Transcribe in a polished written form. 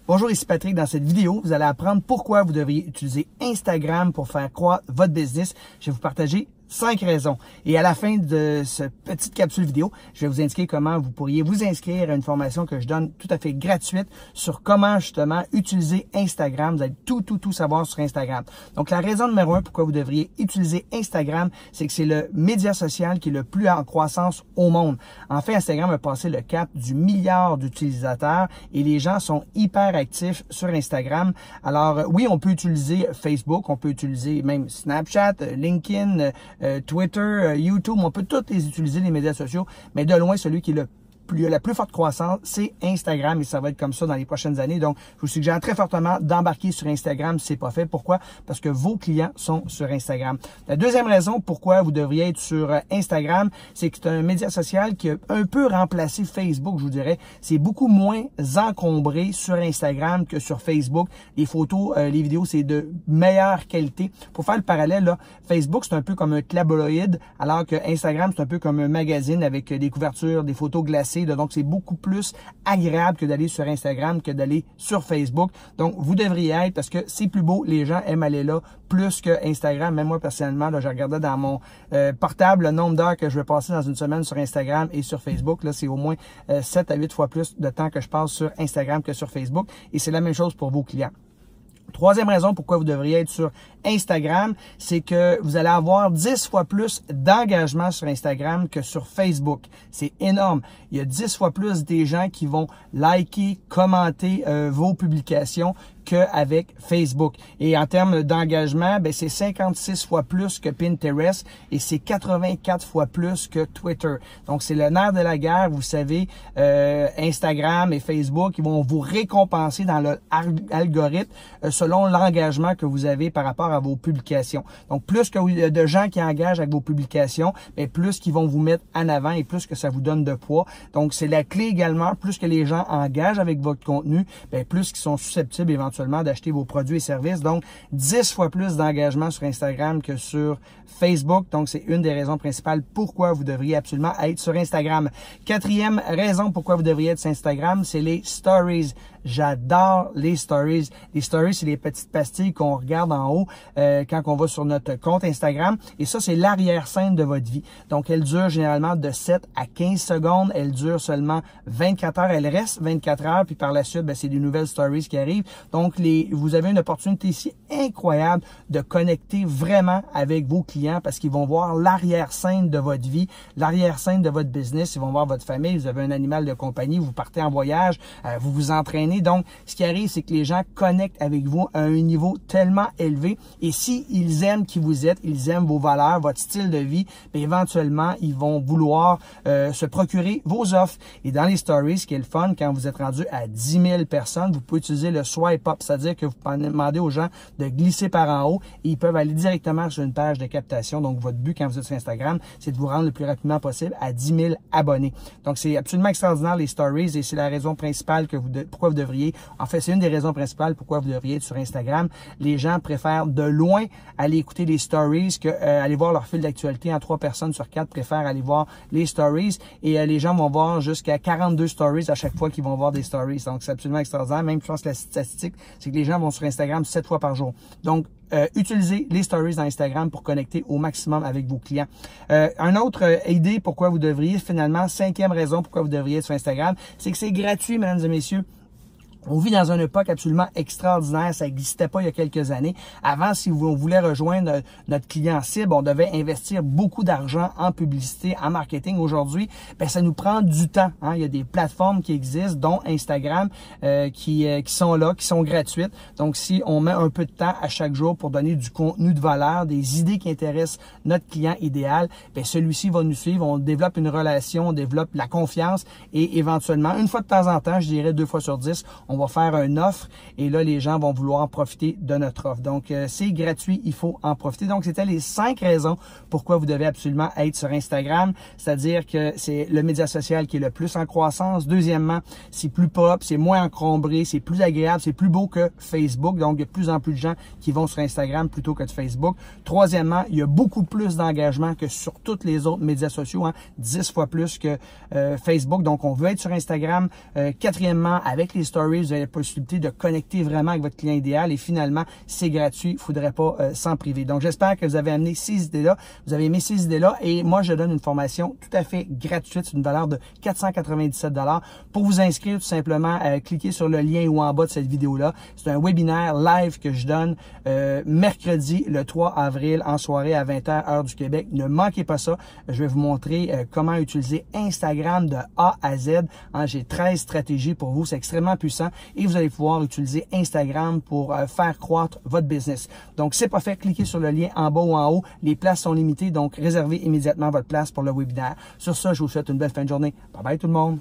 Bonjour, ici Patrick. Dans cette vidéo, vous allez apprendre pourquoi vous devriez utiliser Instagram pour faire croître votre business. Je vais vous partager 5 raisons. Et à la fin de cette petite capsule vidéo, je vais vous indiquer comment vous pourriez vous inscrire à une formation que je donne tout à fait gratuite sur comment justement utiliser Instagram. Vous allez tout savoir sur Instagram. Donc, la raison numéro 1 pourquoi vous devriez utiliser Instagram, c'est que c'est le média social qui est le plus en croissance au monde. En fait, Instagram a passé le cap du milliard d'utilisateurs et les gens sont hyper actifs sur Instagram. Alors, oui, on peut utiliser Facebook, on peut utiliser même Snapchat, LinkedIn, Twitter, YouTube, on peut tous les utiliser, les médias sociaux, mais de loin, celui qui est la plus forte croissance, c'est Instagram et ça va être comme ça dans les prochaines années. Donc, je vous suggère très fortement d'embarquer sur Instagram si c'est pas fait. Pourquoi? Parce que vos clients sont sur Instagram. La deuxième raison pourquoi vous devriez être sur Instagram, c'est que c'est un média social qui a un peu remplacé Facebook, je vous dirais. C'est beaucoup moins encombré sur Instagram que sur Facebook. Les photos, les vidéos, c'est de meilleure qualité. Pour faire le parallèle, là, Facebook, c'est un peu comme un tabloïd, alors que Instagram, c'est un peu comme un magazine avec des couvertures, des photos glacées. Donc, c'est beaucoup plus agréable que d'aller sur Instagram que d'aller sur Facebook. Donc, vous devriez être parce que c'est plus beau. Les gens aiment aller là plus que Instagram. Même moi, personnellement, là, je regardais dans mon portable le nombre d'heures que je vais passer dans une semaine sur Instagram et sur Facebook. Là, c'est au moins 7 à 8 fois plus de temps que je passe sur Instagram que sur Facebook. Et c'est la même chose pour vos clients. Troisième raison pourquoi vous devriez être sur Instagram, c'est que vous allez avoir 10 fois plus d'engagement sur Instagram que sur Facebook. C'est énorme. Il y a 10 fois plus des gens qui vont liker, commenter vos publications qu'avec Facebook. Et en termes d'engagement, ben c'est 56 fois plus que Pinterest et c'est 84 fois plus que Twitter. Donc, c'est le nerf de la guerre. Vous savez, Instagram et Facebook, ils vont vous récompenser dans leur algorithme selon l'engagement que vous avez par rapport à vos publications. Donc, plus que de gens qui engagent avec vos publications, bien, plus qu'ils vont vous mettre en avant et plus que ça vous donne de poids. Donc, c'est la clé également. Plus que les gens engagent avec votre contenu, bien, plus qu'ils sont susceptibles éventuellement d'acheter vos produits et services. Donc, 10 fois plus d'engagement sur Instagram que sur Facebook. Donc, c'est une des raisons principales pourquoi vous devriez absolument être sur Instagram. Quatrième raison pourquoi vous devriez être sur Instagram, c'est les stories. J'adore les stories. Les stories, c'est les petites pastilles qu'on regarde en haut quand on va sur notre compte Instagram. Et ça, c'est l'arrière-scène de votre vie. Donc, elle dure généralement de 7 à 15 secondes. Elle dure seulement 24 heures. Elle reste 24 heures. Puis par la suite, ben, c'est des nouvelles stories qui arrivent. Donc, vous avez une opportunité ici incroyable de connecter vraiment avec vos clients parce qu'ils vont voir l'arrière-scène de votre vie, l'arrière-scène de votre business. Ils vont voir votre famille. Vous avez un animal de compagnie. Vous partez en voyage. Vous vous entraînez. Donc, ce qui arrive, c'est que les gens connectent avec vous à un niveau tellement élevé. Et s'ils aiment qui vous êtes, ils aiment vos valeurs, votre style de vie, bien, éventuellement, ils vont vouloir se procurer vos offres. Et dans les stories, ce qui est le fun, quand vous êtes rendu à 10 000 personnes, vous pouvez utiliser le swipe up, c'est-à-dire que vous demandez aux gens de glisser par en haut et ils peuvent aller directement sur une page de captation. Donc, votre but quand vous êtes sur Instagram, c'est de vous rendre le plus rapidement possible à 10 000 abonnés. Donc, c'est absolument extraordinaire les stories et c'est la raison principale pourquoi vous devriez. En fait, c'est une des raisons principales pourquoi vous devriez être sur Instagram. Les gens préfèrent de loin aller écouter les stories que aller voir leur fil d'actualité. En 3 personnes sur 4 préfèrent aller voir les stories et les gens vont voir jusqu'à 42 stories à chaque fois qu'ils vont voir des stories. Donc, c'est absolument extraordinaire. Même, je pense que la statistique, c'est que les gens vont sur Instagram 7 fois par jour. Donc, utilisez les stories dans Instagram pour connecter au maximum avec vos clients. Un autre idée pourquoi vous devriez, finalement, 5e raison pourquoi vous devriez être sur Instagram, c'est que c'est gratuit, mesdames et messieurs. On vit dans une époque absolument extraordinaire. Ça n'existait pas il y a quelques années. Avant, si on voulait rejoindre notre client cible, on devait investir beaucoup d'argent en publicité, en marketing. Aujourd'hui, ben, ça nous prend du temps. Hein. Il y a des plateformes qui existent, dont Instagram, qui sont là, qui sont gratuites. Donc, si on met un peu de temps à chaque jour pour donner du contenu de valeur, des idées qui intéressent notre client idéal, ben, celui-ci va nous suivre. On développe une relation, on développe la confiance et éventuellement, une fois de temps en temps, je dirais 2 fois sur 10, on va faire une offre et là, les gens vont vouloir en profiter de notre offre. Donc, c'est gratuit, il faut en profiter. Donc, c'était les 5 raisons pourquoi vous devez absolument être sur Instagram. C'est-à-dire que c'est le média social qui est le plus en croissance. Deuxièmement, c'est plus pop, c'est moins encombré, c'est plus agréable, c'est plus beau que Facebook. Donc, il y a de plus en plus de gens qui vont sur Instagram plutôt que de Facebook. Troisièmement, il y a beaucoup plus d'engagement que sur tous les autres médias sociaux, hein, 10 fois plus que Facebook. Donc, on veut être sur Instagram. Quatrièmement, avec les stories, vous avez la possibilité de connecter vraiment avec votre client idéal et finalement, c'est gratuit. Il ne faudrait pas s'en priver. Donc, j'espère que vous avez amené ces idées-là. Vous avez aimé ces idées-là et moi, je donne une formation tout à fait gratuite. C'est une valeur de 497 $. Pour vous inscrire, tout simplement, cliquez sur le lien ou en bas de cette vidéo-là. C'est un webinaire live que je donne mercredi, le 3 avril, en soirée à 20h, heure du Québec. Ne manquez pas ça. Je vais vous montrer comment utiliser Instagram de A à Z. J'ai 13 stratégies pour vous. C'est extrêmement puissant et vous allez pouvoir utiliser Instagram pour faire croître votre business. Donc, c'est pas fait. Cliquez sur le lien en bas ou en haut. Les places sont limitées, donc réservez immédiatement votre place pour le webinaire. Sur ça, je vous souhaite une belle fin de journée. Bye bye tout le monde.